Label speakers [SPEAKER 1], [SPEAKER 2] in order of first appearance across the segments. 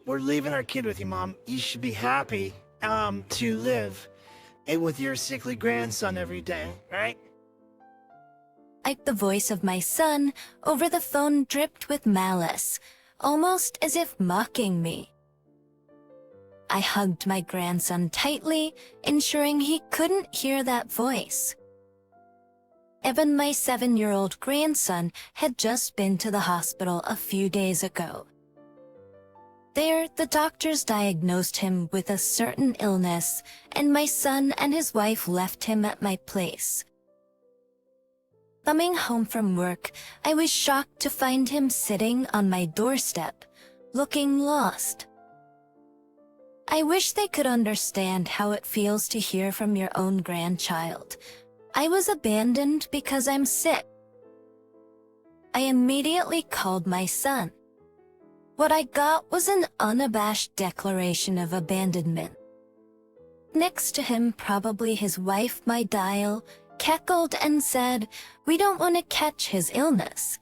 [SPEAKER 1] we're leaving our kid with you, Mom. You should be happy, to live with your sickly grandson every day, right?
[SPEAKER 2] The voice of my son over the phone dripped with malice, almost as if mocking me. I hugged my grandson tightly, ensuring he couldn't hear that voice. Evan, my 7-year-old grandson, had just been to the hospital a few days ago. There, the doctors diagnosed him with a certain illness, and my son and his wife left him at my place. Coming home from work, I was shocked to find him sitting on my doorstep, looking lost. I wish they could understand how it feels to hear from your own grandchild. I was abandoned because I'm sick. I immediately called my son. What I got was an unabashed declaration of abandonment. Next to him, probably his wife, my dial, cackled and said, "We don't want to catch his illness.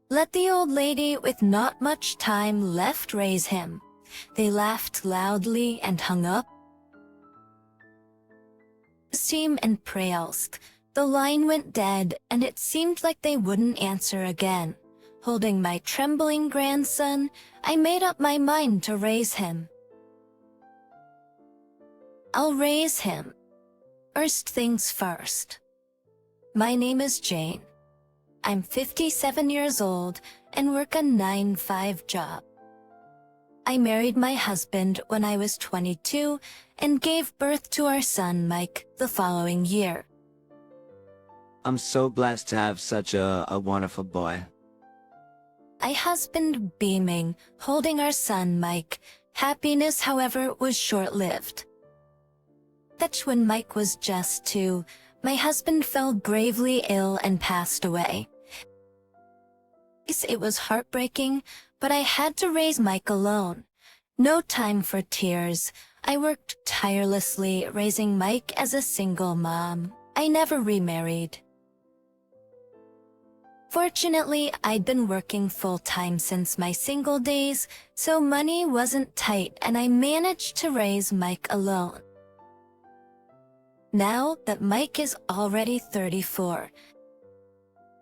[SPEAKER 2] Let the old lady with not much time left raise him." They laughed loudly and hung up. Sim and Prayalsk, the line went dead and it seemed like they wouldn't answer again. Holding my trembling grandson, I made up my mind to raise him. I'll raise him. First things first. My name is Jane. I'm 57 years old and work a 9-to-5 job. I married my husband when I was 22 and gave birth to our son Mike the following year.
[SPEAKER 3] I'm so blessed to have such a wonderful boy.
[SPEAKER 2] My husband beaming, holding our son Mike. Happiness, however, was short-lived. That's when Mike was just 2. My husband fell gravely ill and passed away. It was heartbreaking, but I had to raise Mike alone. No time for tears. I worked tirelessly raising Mike as a single mom. I never remarried. Fortunately, I'd been working full-time since my single days, so money wasn't tight and I managed to raise Mike alone. Now that Mike is already 34,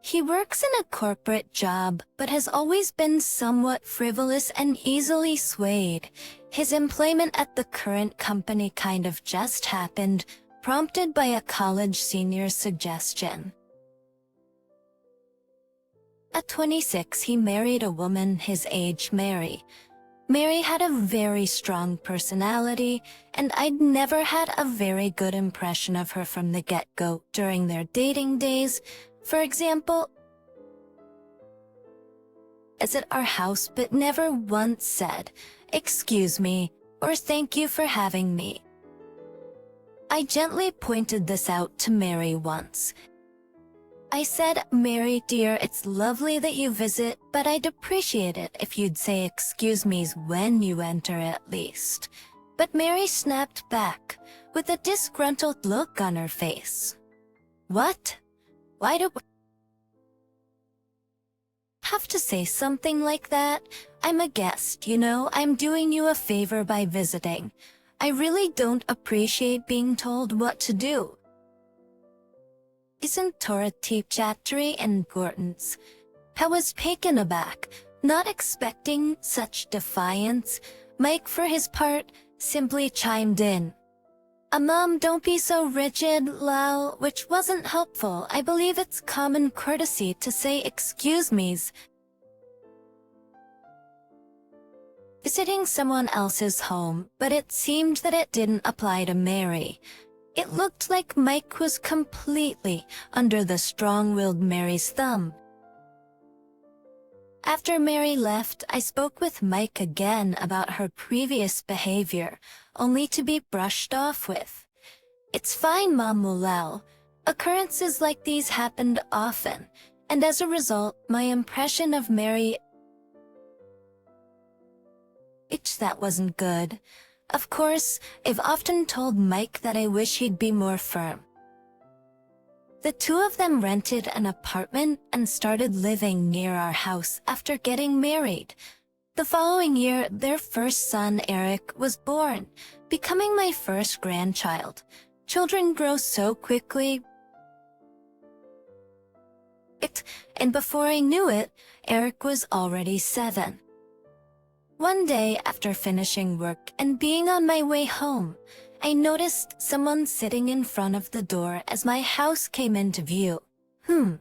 [SPEAKER 2] he works in a corporate job but has always been somewhat frivolous and easily swayed. His employment at the current company kind of just happened, prompted by a college senior's suggestion. At 26, he married a woman his age, Mary. Mary had a very strong personality, and I'd never had a very good impression of her from the get-go during their dating days. For example, is at our house but never once said, "Excuse me," or "Thank you for having me." I gently pointed this out to Mary once. I said, "Mary dear, it's lovely that you visit, but I'd appreciate it if you'd say excuse me's when you enter at least." But Mary snapped back, with a disgruntled look on her face. "What? Why do I have to say something like that? I'm a guest, you know, I'm doing you a favor by visiting. I really don't appreciate being told what to do." Isn't Torah chattery and Gorton's? I was taken aback, not expecting such defiance. Mike, for his part, simply chimed in. Mom, don't be so rigid, lol," which wasn't helpful. I believe it's common courtesy to say excuse me's. Visiting someone else's home, but it seemed that it didn't apply to Mary. It looked like Mike was completely under the strong-willed Mary's thumb. After Mary left, I spoke with Mike again about her previous behavior, only to be brushed off with, "It's fine, Mom Mulal. Occurrences like these happened often, and as a result, my impression of Mary..." That wasn't good. Of course, I've often told Mike that I wish he'd be more firm. The two of them rented an apartment and started living near our house after getting married. The following year, their first son, Eric, was born, becoming my first grandchild. Children grow so quickly. And before I knew it, Eric was already 7. One day, after finishing work and being on my way home, I noticed someone sitting in front of the door as my house came into view. Who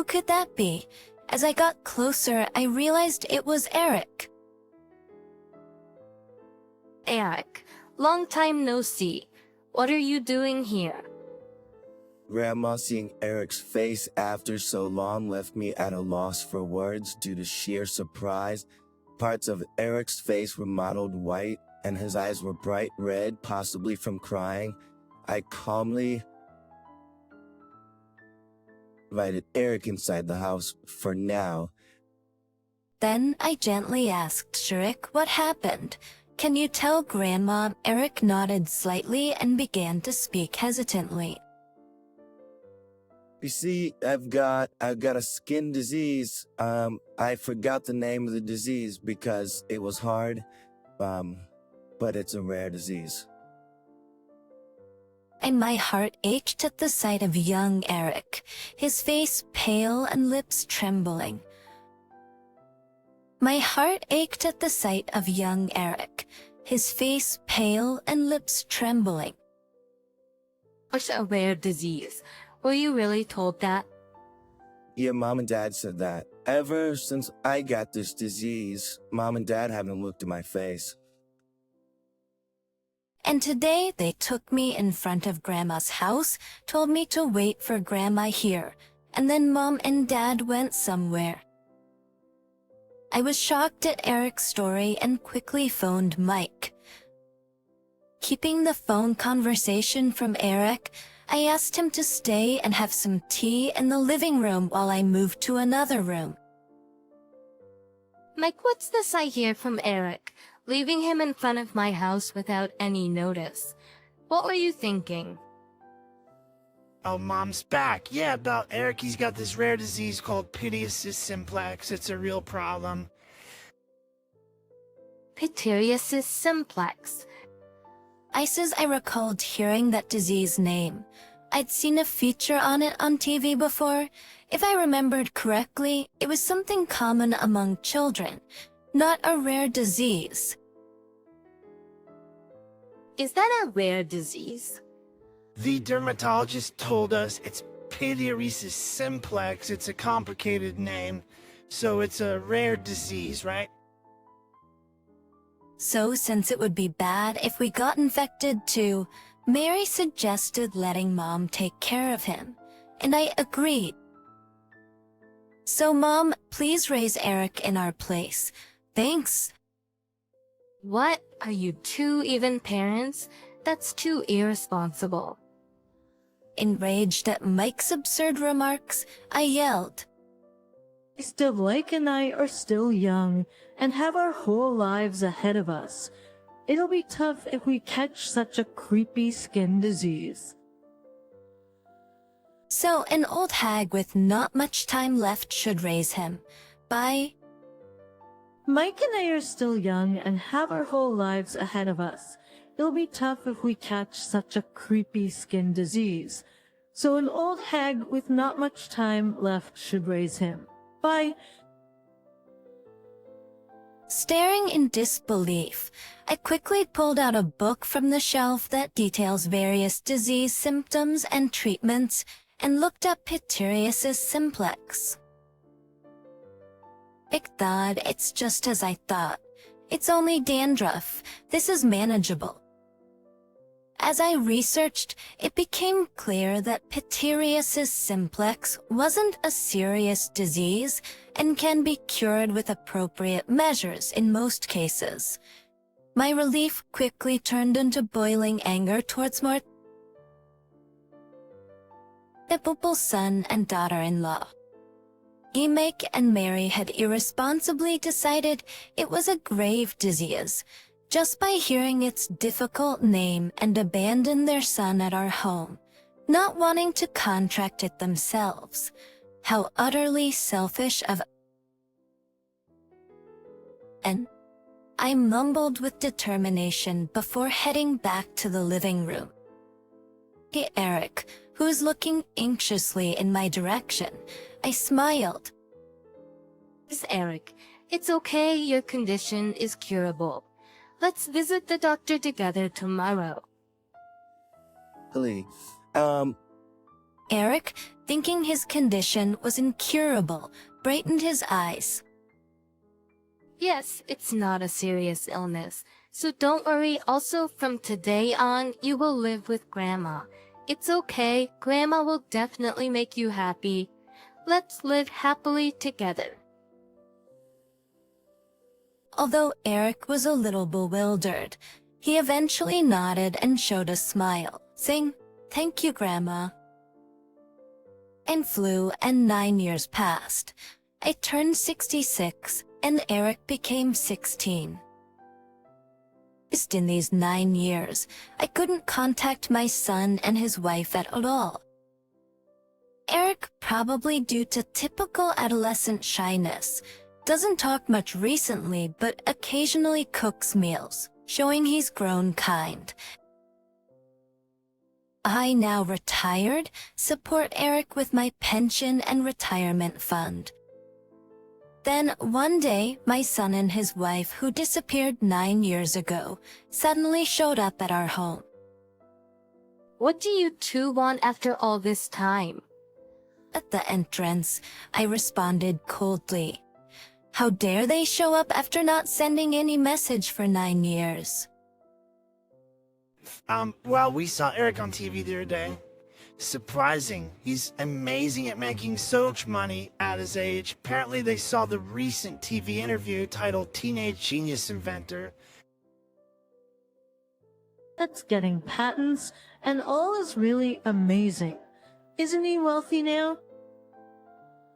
[SPEAKER 2] could that be? As I got closer, I realized it was Eric.
[SPEAKER 4] Eric, long time no see. What are you doing here?
[SPEAKER 5] Grandma, seeing Eric's face after so long left me at a loss for words due to sheer surprise. Parts of Eric's face were mottled white, and his eyes were bright red, possibly from crying. I calmly invited Eric inside the house for now.
[SPEAKER 2] Then I gently asked Shirik what happened. Can you tell Grandma? Eric nodded slightly and began to speak hesitantly.
[SPEAKER 5] You see, I've got a skin disease. I forgot the name of the disease because it was hard. But it's a rare disease.
[SPEAKER 2] And my heart ached at the sight of young Eric, his face pale and lips trembling. My heart ached at the sight of young Eric, his face pale and lips trembling.
[SPEAKER 4] What's a rare disease? Were you really told that?
[SPEAKER 5] Yeah, Mom and Dad said that. Ever since I got this disease, Mom and Dad haven't looked at my face.
[SPEAKER 2] And today they took me in front of Grandma's house, told me to wait for Grandma here, and then Mom and Dad went somewhere. I was shocked at Eric's story and quickly phoned Mike. Keeping the phone conversation from Eric, I asked him to stay and have some tea in the living room while I moved to another room.
[SPEAKER 4] Mike, what's this I hear from Eric? Leaving him in front of my house without any notice. What were you thinking?
[SPEAKER 1] Oh, Mom's back. Yeah, about Eric. He's got this rare disease called pityriasis simplex. It's a real problem.
[SPEAKER 4] Pityriasis simplex.
[SPEAKER 2] I says I recalled hearing that disease name. I'd seen a feature on it on TV before. If I remembered correctly, it was something common among children, not a rare disease.
[SPEAKER 4] Is that a rare disease?
[SPEAKER 1] The dermatologist told us it's pityriasis simplex. It's a complicated name, so it's a rare disease, right?
[SPEAKER 2] So since it would be bad if we got infected too, Mary suggested letting Mom take care of him, and I agreed. So Mom, please raise Eric in our place. Thanks.
[SPEAKER 4] What? Are you two even parents? That's too irresponsible.
[SPEAKER 2] Enraged at Mike's absurd remarks, I yelled.
[SPEAKER 6] Mr. Blake and I are still young and have our whole lives ahead of us. It'll be tough if we catch such a creepy skin disease.
[SPEAKER 2] So an old hag with not much time left should raise him. Bye.
[SPEAKER 6] Mike and I are still young and have our whole lives ahead of us. It'll be tough if we catch such a creepy skin disease. So an old hag with not much time left should raise him. Bye.
[SPEAKER 2] Staring in disbelief, I quickly pulled out a book from the shelf that details various disease symptoms and treatments and looked up pityriasis simplex. God, it's just as I thought. It's only dandruff. This is manageable. As I researched, it became clear that pityriasis simplex wasn't a serious disease and can be cured with appropriate measures in most cases. My relief quickly turned into boiling anger towards my capable son and daughter-in-law. Mike and Mary had irresponsibly decided it was a grave disease just by hearing its difficult name and abandoned their son at our home, not wanting to contract it themselves. How utterly selfish of and I mumbled with determination before heading back to the living room. Hey, Eric, who's looking anxiously in my direction, I smiled.
[SPEAKER 4] Miss Eric, it's okay, your condition is curable. Let's visit the doctor together tomorrow.
[SPEAKER 5] Please.
[SPEAKER 2] Eric, thinking his condition was incurable, brightened his eyes.
[SPEAKER 4] Yes, it's not a serious illness, so don't worry. Also, from today on, you will live with Grandma. It's okay, Grandma will definitely make you happy. Let's live happily together.
[SPEAKER 2] Although Eric was a little bewildered, he eventually nodded and showed a smile, saying, "Thank you, Grandma." And flew, and 9 years passed. I turned 66, and Eric became 16. Just in these 9 years, I couldn't contact my son and his wife at all. Eric, probably due to typical adolescent shyness, doesn't talk much recently, but occasionally cooks meals, showing he's grown kind. I, now retired, support Eric with my pension and retirement fund. Then, one day, my son and his wife, who disappeared 9 years ago, suddenly showed up at our home.
[SPEAKER 4] What do you two want after all this time?
[SPEAKER 2] At the entrance, I responded coldly. How dare they show up after not sending any message for 9 years?
[SPEAKER 1] Well, we saw Eric on TV the other day. Surprising. He's amazing at making so much money at his age. Apparently they saw the recent TV interview titled Teenage Genius Inventor.
[SPEAKER 6] That's getting patents, and all is really amazing. Isn't he wealthy now?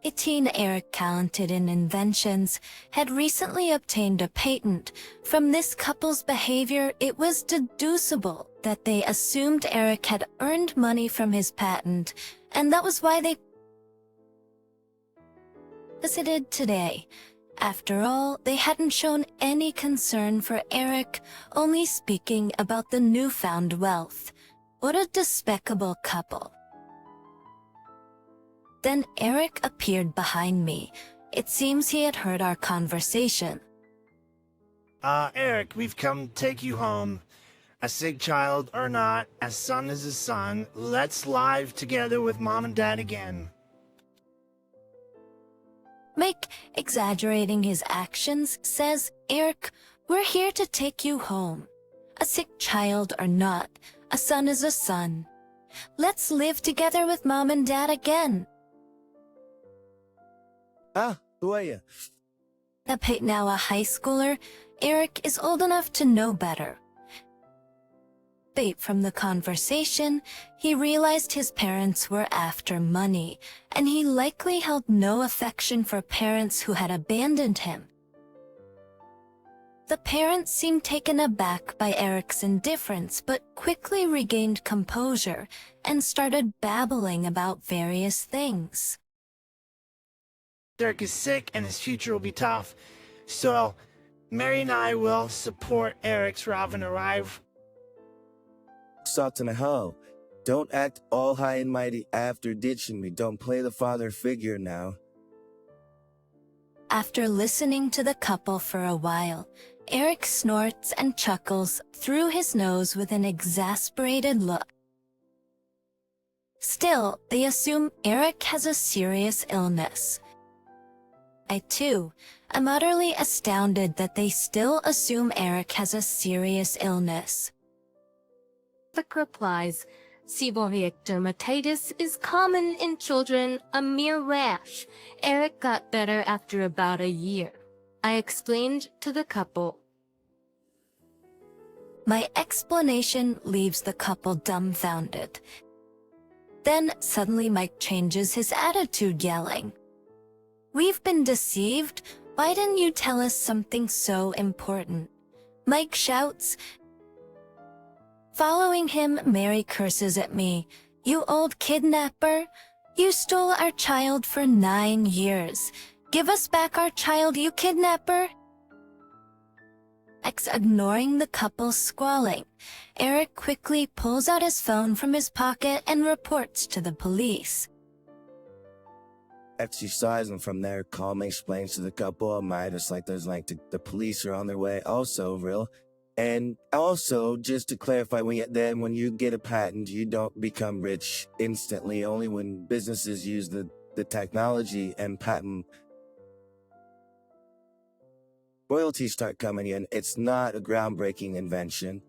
[SPEAKER 2] A teen Eric, talented in inventions, had recently obtained a patent. From this couple's behavior, it was deducible that they assumed Eric had earned money from his patent, and that was why they visited today. After all, they hadn't shown any concern for Eric, only speaking about the newfound wealth. What a despicable couple. Then Eric appeared behind me. It seems he had heard our conversation.
[SPEAKER 1] Eric, we've come to take you home. A sick child or not, a son is a son. Let's live together with Mom and Dad again.
[SPEAKER 2] Mike, exaggerating his actions, says, "Eric, we're here to take you home. A sick child or not, a son is a son. Let's live together with Mom and Dad again."
[SPEAKER 5] Who are you?
[SPEAKER 2] Now a high schooler, Eric is old enough to know better. From the conversation, he realized his parents were after money, and he likely held no affection for parents who had abandoned him. The parents seemed taken aback by Eric's indifference, but quickly regained composure and started babbling about various things.
[SPEAKER 1] Eric is sick and his future will be tough. So, Mary and I will support Eric's Robin arrive.
[SPEAKER 5] Salt in a hoe. Don't act all high and mighty after ditching me. Don't play the father figure now.
[SPEAKER 2] After listening to the couple for a while, Eric snorts and chuckles through his nose with an exasperated look. Still, they assume Eric has a serious illness. I, too, am utterly astounded that they still assume Eric has a serious illness.
[SPEAKER 4] Eric replies, "Seborrheic dermatitis is common in children, a mere rash. Eric got better after about a year." I explained to the couple.
[SPEAKER 2] My explanation leaves the couple dumbfounded. Then suddenly Mike changes his attitude, yelling, "We've been deceived. Why didn't you tell us something so important?" Mike shouts. Following him, Mary curses at me. "You old kidnapper! You stole our child for 9 years. Give us back our child, you kidnapper!" Ignoring the couple squalling, Eric quickly pulls out his phone from his pocket and reports to the police.
[SPEAKER 5] Exercise, and from there, Calm explains to the couple, Midas, the police are on their way, also real. And also, just to clarify, when you get a patent, you don't become rich instantly, only when businesses use the technology and patent royalties start coming in. It's not a groundbreaking invention,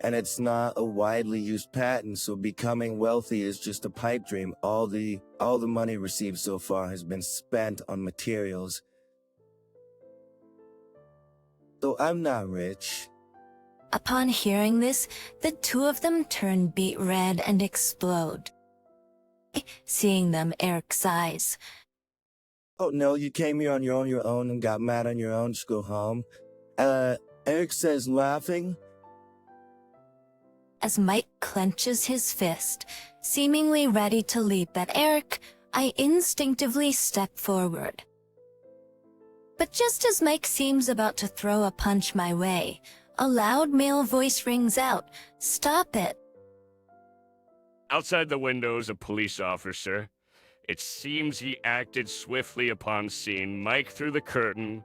[SPEAKER 5] and it's not a widely used patent, so becoming wealthy is just a pipe dream. All the money received so far has been spent on materials. So I'm not rich.
[SPEAKER 2] Upon hearing this, the two of them turn beet red and explode. Seeing them, Eric sighs.
[SPEAKER 5] Oh no, you came here on your own and got mad on your own, just go home. Eric says, laughing.
[SPEAKER 2] As Mike clenches his fist, seemingly ready to leap at Eric, I instinctively step forward. But just as Mike seems about to throw a punch my way, a loud male voice rings out, "Stop it!"
[SPEAKER 7] Outside the window is a police officer. It seems he acted swiftly upon seeing Mike through the curtain,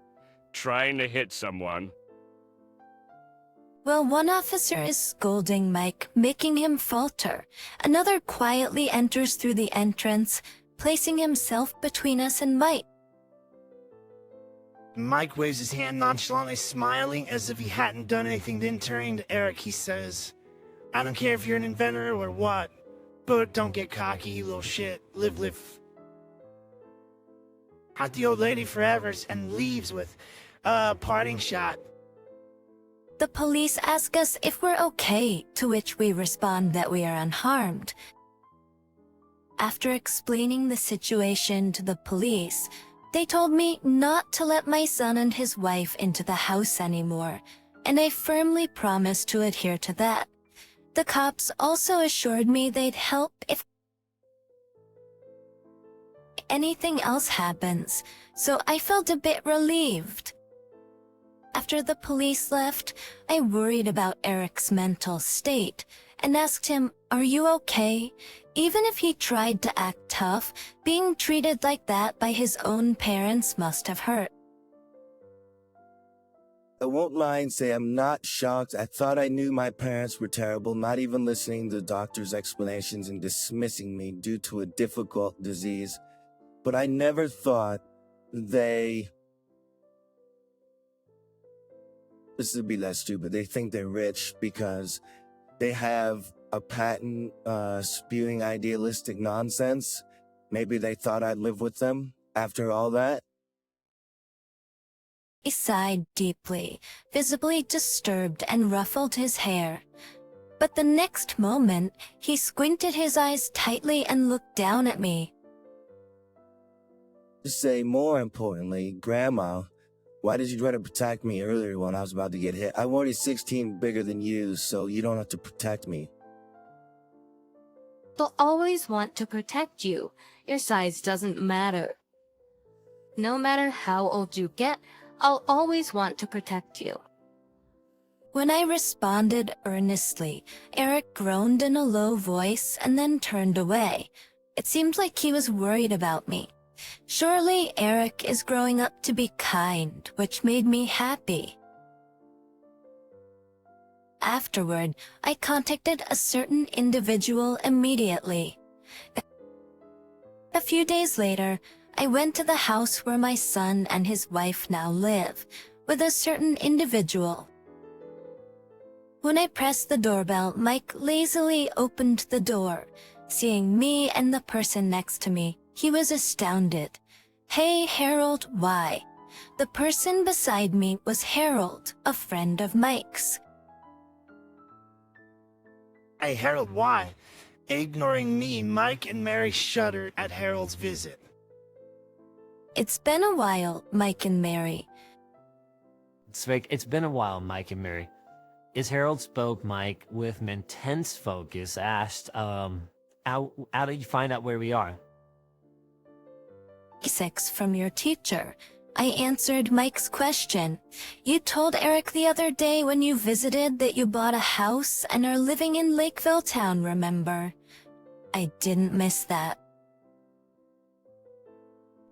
[SPEAKER 7] trying to hit someone.
[SPEAKER 2] While one officer is scolding Mike, making him falter, another quietly enters through the entrance, placing himself between us and Mike.
[SPEAKER 1] Mike waves his hand nonchalantly, smiling as if he hadn't done anything. Then turning to Eric, he says, "I don't care if you're an inventor or what, but don't get cocky, you little shit. Live. Hot the old lady forever," and leaves with a parting shot.
[SPEAKER 2] The police ask us if we're okay, to which we respond that we are unharmed. After explaining the situation to the police, they told me not to let my son and his wife into the house anymore, and I firmly promised to adhere to that. The cops also assured me they'd help if anything else happens, so I felt a bit relieved. After the police left, I worried about Eric's mental state and asked him, "Are you okay?" Even if he tried to act tough, being treated like that by his own parents must have hurt.
[SPEAKER 5] I won't lie and say I'm not shocked. I thought I knew my parents were terrible, not even listening to the doctor's explanations and dismissing me due to a difficult disease. But I never thought this would be less stupid. They think they're rich because they have a patent spewing idealistic nonsense. Maybe they thought I'd live with them after all that.
[SPEAKER 2] He sighed deeply, visibly disturbed, and ruffled his hair. But the next moment, he squinted his eyes tightly and looked down at me.
[SPEAKER 5] To say more importantly, Grandma, why did you try to protect me earlier when I was about to get hit? I'm already 16 bigger than you, so you don't have to protect me.
[SPEAKER 4] They'll always want to protect you. Your size doesn't matter. No matter how old you get, I'll always want to protect you.
[SPEAKER 2] When I responded earnestly, Eric groaned in a low voice and then turned away. It seemed like he was worried about me. Surely Eric is growing up to be kind, which made me happy. Afterward, I contacted a certain individual immediately. A few days later, I went to the house where my son and his wife now live, with a certain individual. When I pressed the doorbell, Mike lazily opened the door. Seeing me and the person next to me, he was astounded. "Hey, Harold, why?" The person beside me was Harold, a friend of Mike's.
[SPEAKER 1] "Hey, Harold, why?" Ignoring me, Mike and Mary shuddered at Harold's visit.
[SPEAKER 2] It's been a while, Mike and Mary.
[SPEAKER 8] It's been a while, Mike and Mary. As Harold spoke, Mike, with an intense focus, asked, how did you find out where we are?
[SPEAKER 2] 6 from your teacher. I answered Mike's question. You told Eric the other day when you visited that you bought a house and are living in Lakeville town, remember? I didn't miss that.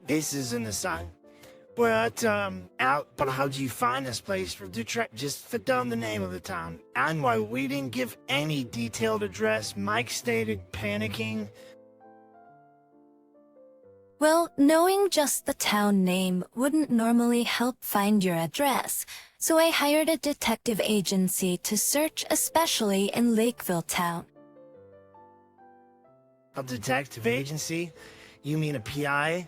[SPEAKER 1] This is an aside. But how do you find this place for Detroit? Just fit down the name of the town. And while we didn't give any detailed address, Mike stated, panicking.
[SPEAKER 2] Well, knowing just the town name wouldn't normally help find your address, so I hired a detective agency to search especially in Lakeville town.
[SPEAKER 1] A detective agency? You mean a PI?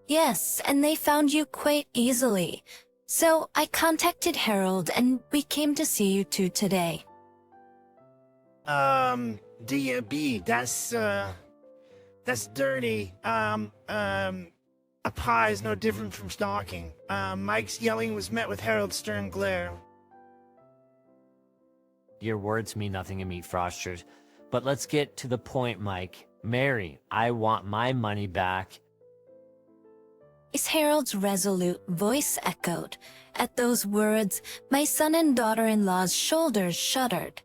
[SPEAKER 2] Yes, and they found you quite easily. So I contacted Harold and we came to see you two today.
[SPEAKER 1] DB, that's dirty. A pie is no different from stalking. Mike's yelling was met with Harold's stern glare.
[SPEAKER 8] Your words mean nothing to me, Frosters. But let's get to the point, Mike. Mary, I want my money back.
[SPEAKER 2] Is Harold's resolute voice echoed. At those words, my son and daughter-in-law's shoulders shuddered.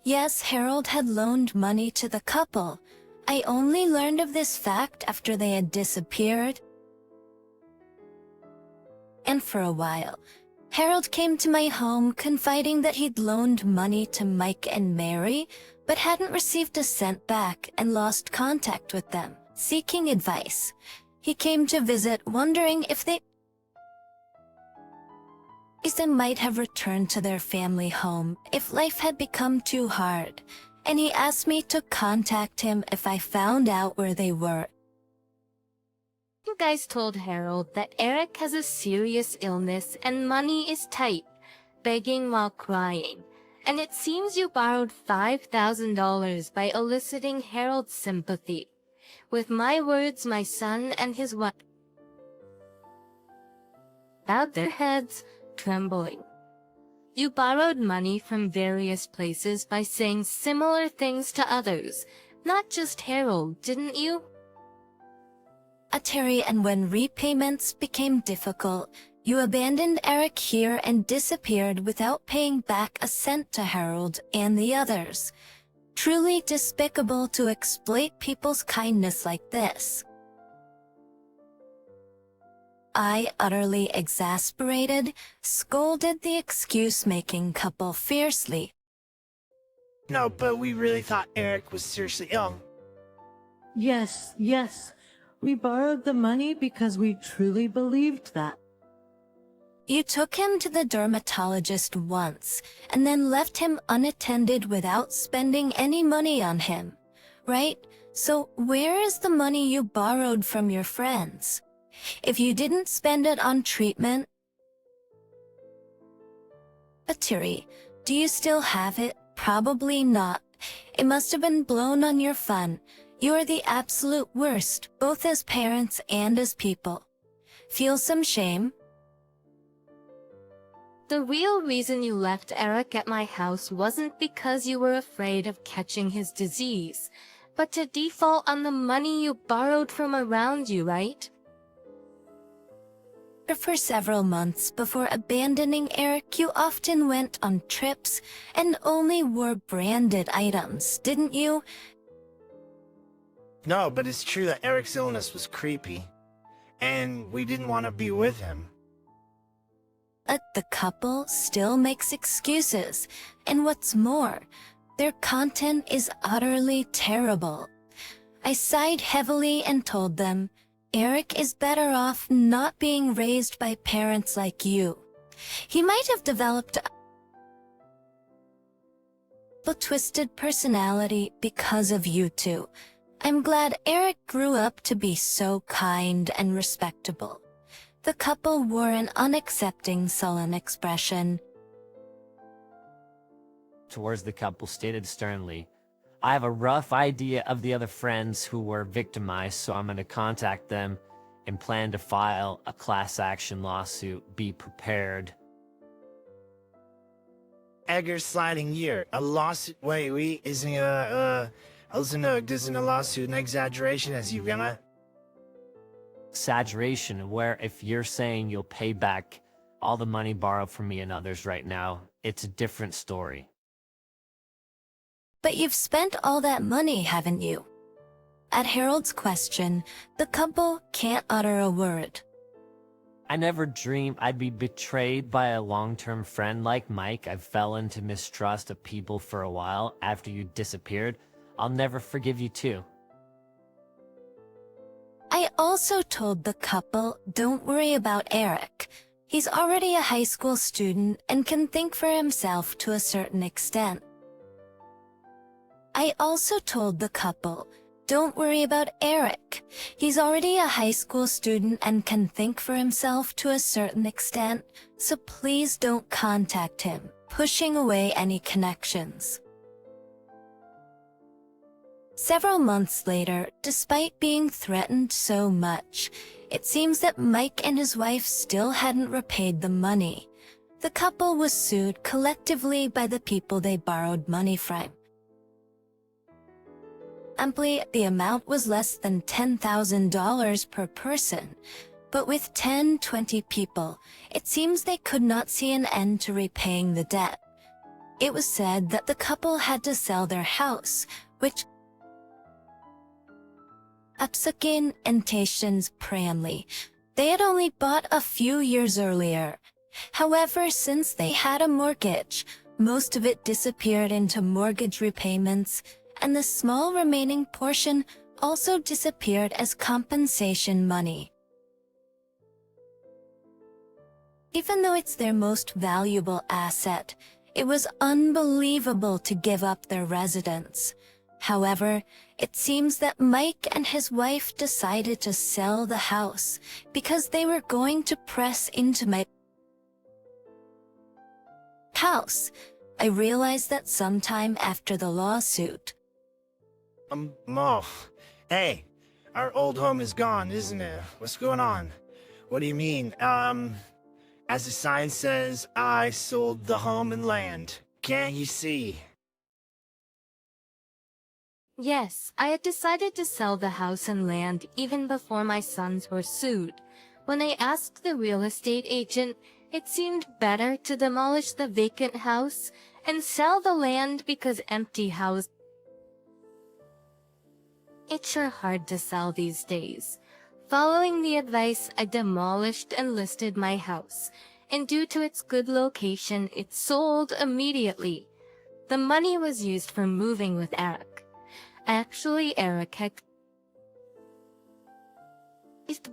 [SPEAKER 2] Yes, Harold had loaned money to the couple. I only learned of this fact after they had disappeared. And for a while, Harold came to my home confiding that he'd loaned money to Mike and Mary, but hadn't received a cent back and lost contact with them, seeking advice. He came to visit, wondering if they might have returned to their family home if life had become too hard, and he asked me to contact him if I found out where they were.
[SPEAKER 4] You guys told Harold that Eric has a serious illness and money is tight, begging while crying. And it seems you borrowed $5,000 by eliciting Harold's sympathy. With my words, my son and his wife bowed their heads, trembling. You borrowed money from various places by saying similar things to others, not just Harold, didn't you?
[SPEAKER 2] Terry, and when repayments became difficult, you abandoned Eric here and disappeared without paying back a cent to Harold and the others. Truly despicable to exploit people's kindness like this. I, utterly exasperated, scolded the excuse-making couple fiercely.
[SPEAKER 1] No, but we really thought Eric was seriously ill.
[SPEAKER 6] Yes, yes. We borrowed the money because we truly believed that.
[SPEAKER 2] You took him to the dermatologist once, and then left him unattended without spending any money on him, right? So where is the money you borrowed from your friends? If you didn't spend it on treatment... Atiri, do you still have it? Probably not. It must have been blown on your fun. You are the absolute worst, both as parents and as people. Feel some shame?
[SPEAKER 4] The real reason you left Eric at my house wasn't because you were afraid of catching his disease, but to default on the money you borrowed from around you, right?
[SPEAKER 2] For several months before abandoning Eric, you often went on trips and only wore branded items, didn't you?
[SPEAKER 1] No, but it's true that Eric's illness was creepy, and we didn't want to be with him.
[SPEAKER 2] The couple still makes excuses, and what's more, their content is utterly terrible. I sighed heavily and told them, Eric is better off not being raised by parents like you. He might have developed a twisted personality because of you two. I'm glad Eric grew up to be so kind and respectable. The couple wore an unaccepting, sullen expression.
[SPEAKER 8] Towards the couple stated sternly, I have a rough idea of the other friends who were victimized, so I'm going to contact them and plan to file a class action lawsuit. Be prepared.
[SPEAKER 1] Edgar's sliding year. A lawsuit? Wait, isn't a lawsuit an exaggeration as you gonna?
[SPEAKER 8] exaggeration, where if you're saying you'll pay back all the money borrowed from me and others right now, it's a different story.
[SPEAKER 2] But you've spent all that money, haven't you? At Harold's question, the couple can't utter a word.
[SPEAKER 8] I never dreamed I'd be betrayed by a long-term friend like Mike. I fell into mistrust of people for a while after you disappeared. I'll never forgive you too.
[SPEAKER 2] I also told the couple, don't worry about Eric. He's already a high school student and can think for himself to a certain extent. I also told the couple, don't worry about Eric. He's already a high school student and can think for himself to a certain extent, so please don't contact him, pushing away any connections. Several months later, despite being threatened so much, it seems that Mike and his wife still hadn't repaid the money. The couple was sued collectively by the people they borrowed money from. Amply, the amount was less than $10,000 per person, but with 10-20 people, it seems they could not see an end to repaying the debt. It was said that the couple had to sell their house, which Upsakin and Tations Pramley. They had only bought a few years earlier. However, since they had a mortgage, most of it disappeared into mortgage repayments, and the small remaining portion also disappeared as compensation money. Even though it's their most valuable asset, it was unbelievable to give up their residence. However, it seems that Mike and his wife decided to sell the house because they were going to press into my house. I realized that sometime after the lawsuit.
[SPEAKER 1] Hey, our old home is gone, isn't it? What's going on? What do you mean? As the sign says, I sold the home and land. Can't you see?
[SPEAKER 4] Yes, I had decided to sell the house and land even before my sons were sued. When I asked the real estate agent, it seemed better to demolish the vacant house and sell the land because empty house. It's sure hard to sell these days. Following the advice, I demolished and listed my house, and due to its good location, it sold immediately. The money was used for moving with Eric. Actually, Eric had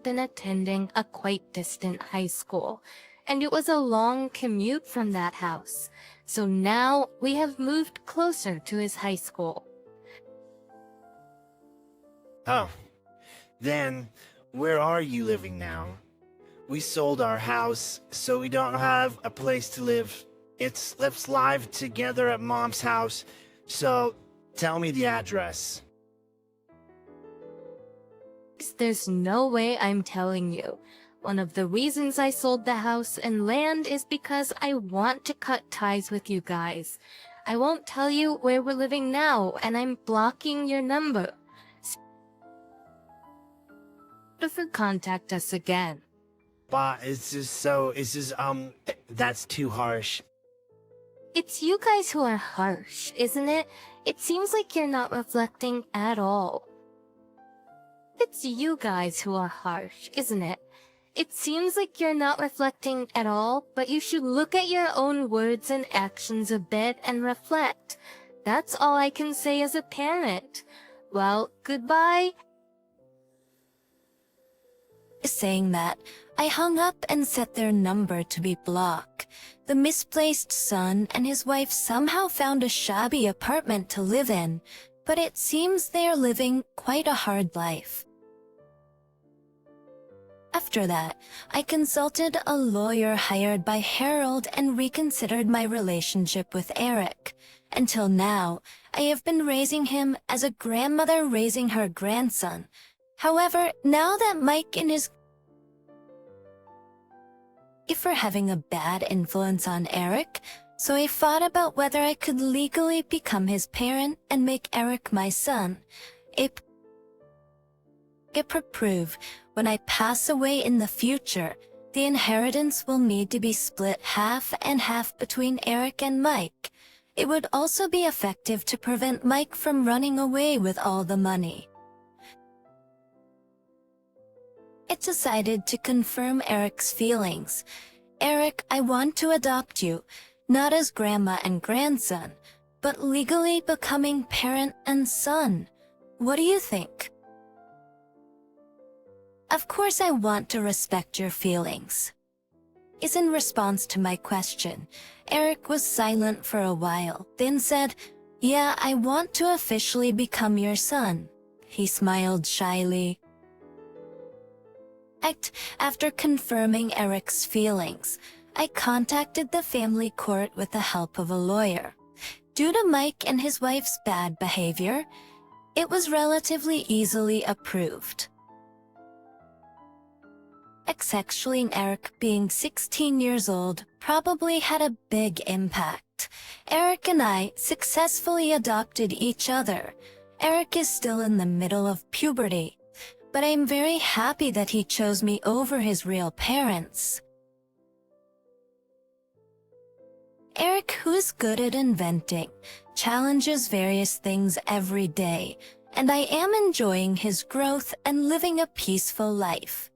[SPEAKER 4] been attending a quite distant high school, and it was a long commute from that house. So now we have moved closer to his high school.
[SPEAKER 1] Oh, then where are you living now? We sold our house, so we don't have a place to live. Let's live together at Mom's house, so tell me the address.
[SPEAKER 4] There's no way I'm telling you. One of the reasons I sold the house and land is because I want to cut ties with you guys. I won't tell you where we're living now, and I'm blocking your number. Don't contact us again.
[SPEAKER 1] But that's too harsh.
[SPEAKER 4] It's you guys who are harsh, isn't it? It seems like you're not reflecting at all. It's you guys who are harsh, isn't it? It seems like you're not reflecting at all, but you should look at your own words and actions a bit and reflect. That's all I can say as a parent. Well, goodbye.
[SPEAKER 2] Saying that, I hung up and set their number to be blocked. The misplaced son and his wife somehow found a shabby apartment to live in, but it seems they are living quite a hard life. After that, I consulted a lawyer hired by Harold and reconsidered my relationship with Eric. Until now, I have been raising him as a grandmother raising her grandson. However, now that Mike and his for having a bad influence on Eric, so I thought about whether I could legally become his parent and make Eric my son. if approved, when I pass away in the future, the inheritance will need to be split half and half between Eric and Mike. It would also be effective to prevent Mike from running away with all the money. It decided to confirm Eric's feelings. Eric, I want to adopt you, not as grandma and grandson, but legally becoming parent and son. What do you think? Of course I want to respect your feelings. Is in response to my question. Eric was silent for a while, then said, "Yeah, I want to officially become your son." He smiled shyly. After confirming Eric's feelings, I contacted the family court with the help of a lawyer. Due to Mike and his wife's bad behavior, it was relatively easily approved. Actually, Eric being 16 years old probably had a big impact. Eric and I successfully adopted each other. Eric is still in the middle of puberty, but I'm very happy that he chose me over his real parents. Eric, who is good at inventing, challenges various things every day, and I am enjoying his growth and living a peaceful life.